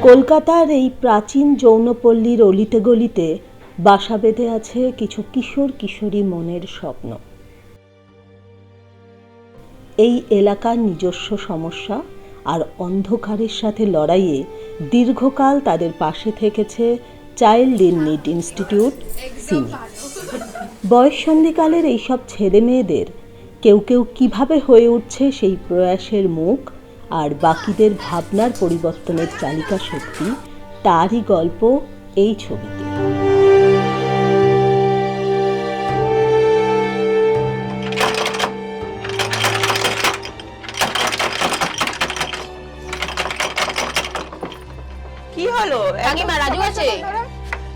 কলকাতার এই প্রাচীন যৌনপল্লীর অলিতে গলিতে বাসা বেঁধে আছে কিছু কিশোর কিশোরী মনের স্বপ্ন। এই এলাকার নিজস্ব সমস্যা আর অন্ধকারের সাথে লড়াইয়ে দীর্ঘকাল তাদের পাশে থেকেছে চাইল্ড ইন নিড ইনস্টিটিউট সিনি। বয়ঃসন্ধিকালের এইসব ছেলে মেয়েদের কেউ কেউ কীভাবে হয়ে উঠছে সেই প্রয়াসের মুখ আর বাকিদের ভাবনার পরিবর্তনের চালিকা শক্তি, তারই গল্প এই ছবিতে। কি হলো কাকিমা? রাজু আছে?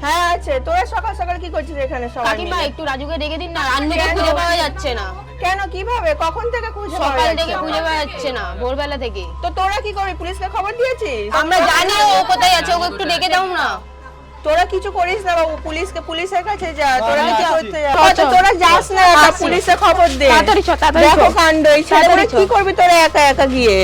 হ্যাঁ আছে। তোরা সকাল সকাল কি করছিস এখানে সবাই? কাকিমা একটু রাজুকে ডেকে দিন না, রান্নুকে খুঁজে পাওয়া যাচ্ছে না। কেন, কিভাবে, কখন থেকে খুঁজে পাওয়া সকাল যাচ্ছে থেকে না? খুঁজে পাওয়া যাচ্ছে না, ভোরবেলা থেকে। তো তোরা কি করবি, পুলিশকে খবর দিয়েছিস? আমরা জানি ও কোথায় আছে, ওকে একটু ডেকে দাও না। তোরা কিছু করিস না বাবু, পুলিশের কাছে যা। তোরা আমি কি যাচ্ছি। করতে যা? হয়তো তোরা যাস না, পুলিশে খবর দে। তাড়াতাড়ি চ, তাড়াতাড়ি চ। দেখো কাণ্ড, এই ছেলেগুলো কি করবি তোরা একা একা গিয়ে?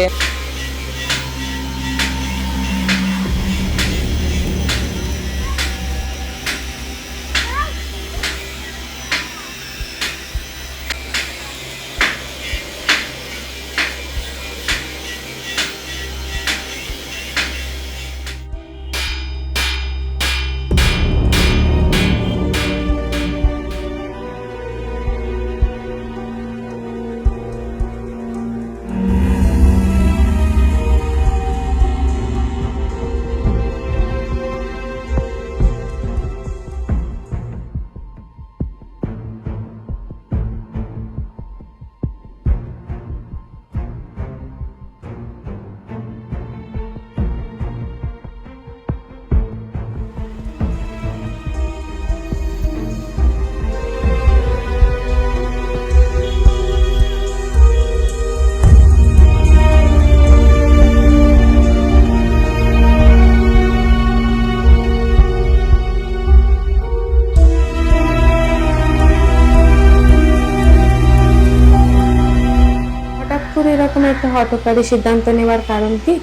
এরকম একটা হঠকারী সিদ্ধান্ত নেওয়ার কারণ কি?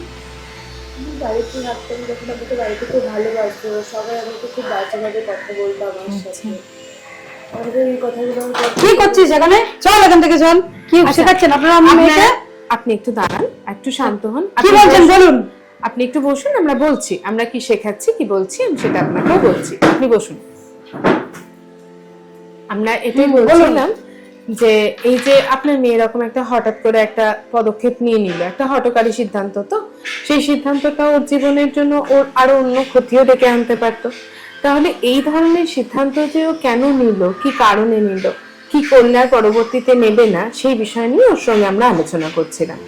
বাড়িতে থাকতাম যখন, আমাকে বাড়িতে খুব ভালোবাসতো, সবাই আমাকে খুব বাজেভাবে কথা বলতো আমার সাথে। আমাদের এই কথাগুলো কি করছিস এখানে? চল এখান থেকে, চল। কি শেখাচ্ছেন আপনারা মেয়েকে? আপনি একটু দাঁড়ান, একটু শান্ত হন। কি বলছেন বলুন। আপনি একটু বসুন, আমরা বলছি আমরা কি শেখাচ্ছি, কি বলছি আমি সেটা আপনাকেও বলছি। আপনি বসুন। আমরা এটাই বলছিলাম যে এই যে আপনার মেয়ে এরকম একটা হঠাৎ করে একটা পদক্ষেপ নিয়ে নিল, একটা হঠকারী সিদ্ধান্ত, তো সেই সিদ্ধান্তটা ওর জীবনের জন্য ওর আরো অন্য ক্ষতিও ডেকে আনতে পারতো। তাহলে এই ধরনের সিদ্ধান্ত যে ও কেন নিল, কি কারণে নিল, কি করলে আর পরবর্তীতে নেবে না, সেই বিষয় নিয়ে ওর সঙ্গে আমরা আলোচনা করছিলাম।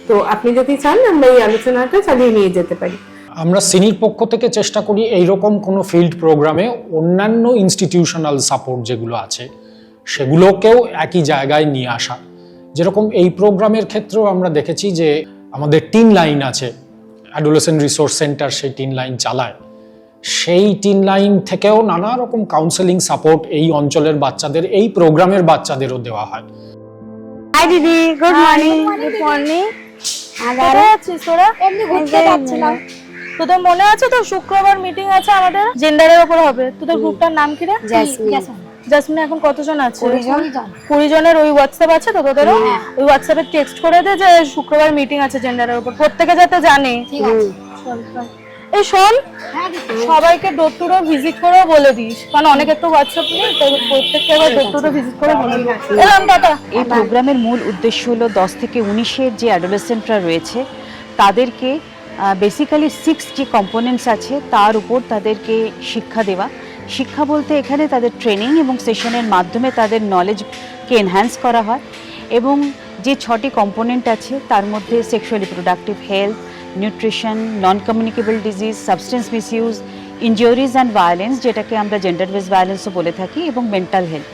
তো আপনি যদি চান আমরা এই আলোচনাটা চালিয়ে নিয়ে যেতে পারি। আমরা সিনির পক্ষ থেকে চেষ্টা করি এইরকম কোনো ফিল্ড প্রোগ্রামে অন্যান্য ইনস্টিটিউশনাল সাপোর্ট যেগুলো আছে সেগুলোকেও একই জায়গায় নিয়ে আসা। যেরকম এই প্রোগ্রামের ক্ষেত্রেও আমরা দেখেছি যে আমাদের টিন লাইন আছে, অ্যাডোলেসেন্ট রিসোর্স সেন্টার সেই টিন লাইন চালায়। সেই টিন লাইন থেকেও নানা রকম কাউন্সেলিং সাপোর্ট এই অঞ্চলের বাচ্চাদের, এই প্রোগ্রামের বাচ্চাদেরও দেওয়া হয়। হাই দিদি, গুড মর্নিং। Good morning. কোথায় আছিস তোরা? এমনি ঘুরতে যাচ্ছিলাম। তোদের মনে আছে তো শুক্রবার মিটিং আছে আমাদের, জেন্ডারের উপর হবে। তোদের গ্রুপটার নাম কি রে? জাসমিন। এখন কতজন আছে? 20 জনের ওই হোয়াটসঅ্যাপ আছে তো তোদেরও? ওই হোয়াটসঅ্যাপে টেক্সট করে দে যে শুক্রবার মিটিং আছে জেন্ডারের উপর, প্রত্যেকে যাতে জানে। এই শোন, সবাইকে ডোর টু ডোর ভিজিট করে বলে দিস, কারণ অনেকের তো হোয়াটসঅ্যাপ নেই, তাই প্রত্যেককে আবার ডোর টু ডোর ভিজিট করে বলে দিস। এলাম, টাটা। এই প্রোগ্রামের মূল উদ্দেশ্য হলো 10 থেকে 19-এর যে অ্যাডোলেসেন্টরা রয়েছে তাদেরকে বেসিক্যালি 6 যে কম্পোনেন্টস আছে তার উপর তাদেরকে শিক্ষা দেওয়া। শিক্ষা বলতে এখানে তাদের ট্রেনিং এবং সেশনের মাধ্যমে তাদের নলেজকে এনহ্যান্স করা হয়, এবং যে 6টি কম্পোনেন্ট আছে তার মধ্যে sexual reproductive health, nutrition, non communicable disease, substance misuse, injuries and violence, যেটাকে আমরা জেন্ডার বেস ভায়োলেন্সও বলে থাকি, এবং মেন্টাল হেলথ।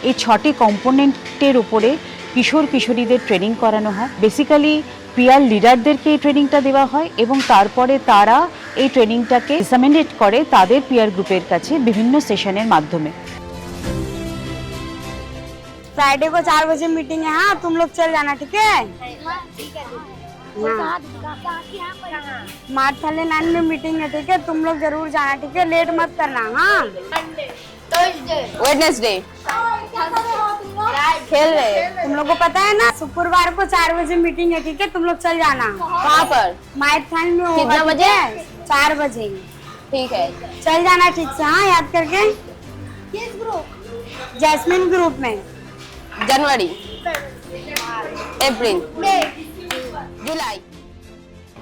এই 6টি কম্পোনেন্টের উপরে কিশোর কিশোরীদের ট্রেনিং করানো হয়। বেসিক্যালি পিয়ার লিডারদেরকে এই ট্রেনিংটা দেওয়া হয়, এবং তারপরে তারা এই ট্রেনিংটাকে ডিসামিনেট করে তাদের পিয়ার গ্রুপের কাছে বিভিন্ন সেশনের মাধ্যমে। फ्राइडे को 4 बजे मीटिंग है। हाँ, तुम लोग चल जाना, ठीक है? मार्थाले नाइन में मीटिंग है, ठीक है? तुम लोग जरूर जाना, ठीक है? लेट मत करना। हाँ, वेडनेसडे खेल रहे हैं। तुम लोग को पता है ना, शुक्रवार को 4 बजे मीटिंग है, ठीक है? तुम लोग चल जाना। कहाँ पर? मार्थाल में होगा, कितना ठीक बजे? है? 4 बजे ठीक है। चल जाना, ठीक से? हाँ, याद करके। किस ग्रुप? जैस्मिन ग्रुप में। जनवरी, एप्रिल, जुलाई।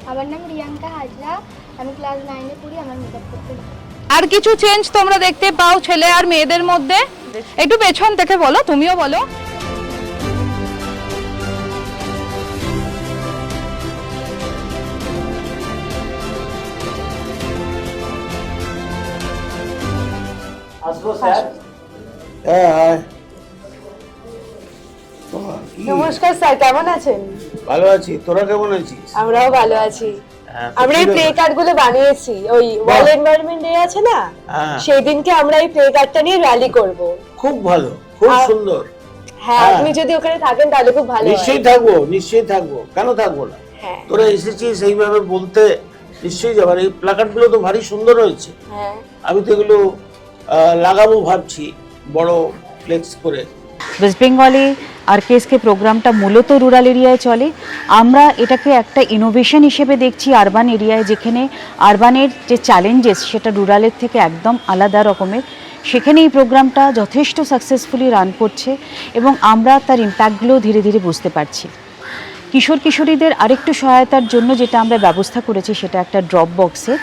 আমার নাম রিয়াঙ্কা হাজরা, আমি ক্লাস 9 এ পড়ি, আমার মেকআপ করতে ভালো। আর কিছু চেঞ্জ তোমরা দেখতে পাও ছেলে আর মেয়েদের মধ্যে? একটু পেছন থেকে বলো, তুমিও বলো। নমস্কার স্যার, কেমন আছেন? ভালো আছি, তোরা কেমন আছিস? আমরাও ভালো আছি। হ্যাঁ, আমরা এই প্লে কার্ড গুলো বানিয়েছি, ওই ওয়ার্ল্ড এনভায়রনমেন্ট ডে আছে না, হ্যাঁ। সেই দিনকে আমরা এই প্লে কার্ডটা নিয়ে র্যালি করব। খুব ভালো, খুব সুন্দর। হ্যাঁ, হ্যাঁ। আপনি যদি ওখানে থাকেন তাহলে খুব ভালো হয়। নিশ্চয়ই থাকবো, নিশ্চয়ই থাকবো, কেন থাকবো না? হ্যাঁ তোরা এসেছিস এইভাবে বলতে, নিশ্চয়ই যাবার। এই প্ল্যাকার্ড গুলো তো ভারী সুন্দর হয়েছে। হ্যাঁ, আমি তো এগুলো লাগাবো ভাবছি, বড় ফ্লেক্স করে। ওয়েস্ট বেঙ্গলে আরকেএসকে প্রোগ্রামটা মূলত রুরাল এরিয়ায় চলে। আমরা এটাকে একটা ইনোভেশন হিসেবে দেখছি আরবান এরিয়ায়, যেখানে আরবানের যে চ্যালেঞ্জেস সেটা রুরালের থেকে একদম আলাদা রকমের। সেখানে এই প্রোগ্রামটা যথেষ্ট সাকসেসফুলি রান করছে এবং আমরা তার ইম্প্যাক্টগুলো ধীরে ধীরে বুঝতে পারছি। কিশোর কিশোরীদের আরেকটু সহায়তার জন্য যেটা আমরা ব্যবস্থা করেছি সেটা একটা ড্রপ বক্সের,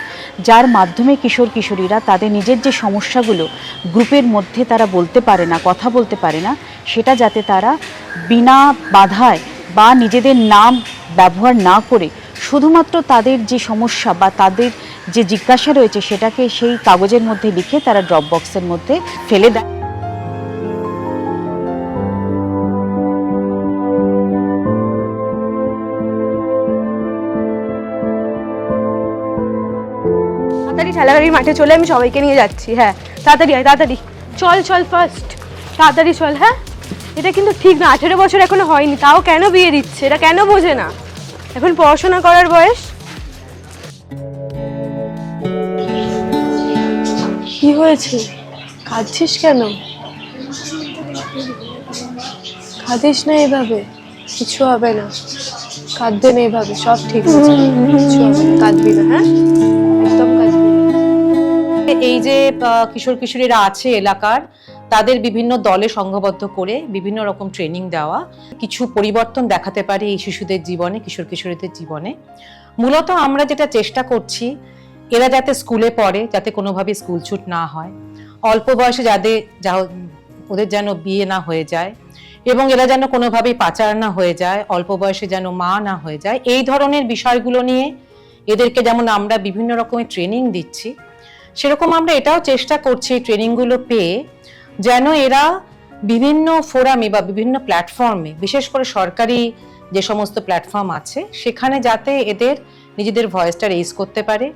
যার মাধ্যমে কিশোর কিশোরীরা তাদের নিজের যে সমস্যাগুলো গ্রুপের মধ্যে তারা বলতে পারে না, কথা বলতে পারে না, সেটা যাতে তারা বিনা বাধায় বা নিজেদের নাম ব্যবহার না করে শুধুমাত্র তাদের যে সমস্যা বা তাদের যে জিজ্ঞাসা রয়েছে সেটাকে সেই কাগজের মধ্যে লিখে তারা ড্রপ বক্সের মধ্যে ফেলে দেয়। তাড়াতাড়ি ঠেলাগাড়ির মাঠে চলে, আমি সবাইকে নিয়ে যাচ্ছি। হ্যাঁ, তাড়াতাড়ি আয়, তাড়াতাড়ি চল, চল ফার্স্ট, তাড়াতাড়ি চল। হ্যাঁ, এটা কিন্তু ঠিক না, 18 বছর এখনো হয়নি, তাও কেন বিয়ে দিচ্ছে? এটা কেন বোঝে না? এখন পড়াশোনা করার বয়স। কি হয়েছে? কাঁদছিস কেন? কাঁদিস না এভাবে, কিছু হবে না, কাঁদবে না এভাবে, সব ঠিক হয়ে যাবে, কিছু হবে না, কাঁদবি না। হ্যাঁ, একদম কাঁদবি না। এই যে কিশোর কিশোরীরা আছে এলাকার, তাদের বিভিন্ন দলে সংঘবদ্ধ করে বিভিন্ন রকম ট্রেনিং দেওয়া কিছু পরিবর্তন দেখাতে পারে এই শিশুদের জীবনে, কিশোর কিশোরীদের জীবনে। মূলত আমরা যেটা চেষ্টা করছি, এরা যাতে স্কুলে পড়ে, যাতে কোনোভাবে স্কুল ছুট না হয়, অল্প বয়সে ওদের যেন বিয়ে না হয়ে যায় এবং এরা যেন কোনোভাবেই পাচার না হয়ে যায়, অল্প বয়সে যেন মা না হয়ে যায়, এই ধরনের বিষয়গুলো নিয়ে এদেরকে যেমন আমরা বিভিন্ন রকমের ট্রেনিং দিচ্ছি, সেরকম আমরা এটাও চেষ্টা করছি ট্রেনিংগুলো পেয়ে যেন এরা বিভিন্ন ফোরামে বা বিভিন্ন প্ল্যাটফর্মে, বিশেষ করে সরকারি যে সমস্ত প্ল্যাটফর্ম আছে সেখানে যাতে এদের নিজেদের ভয়েসটা রেইজ করতে পারে।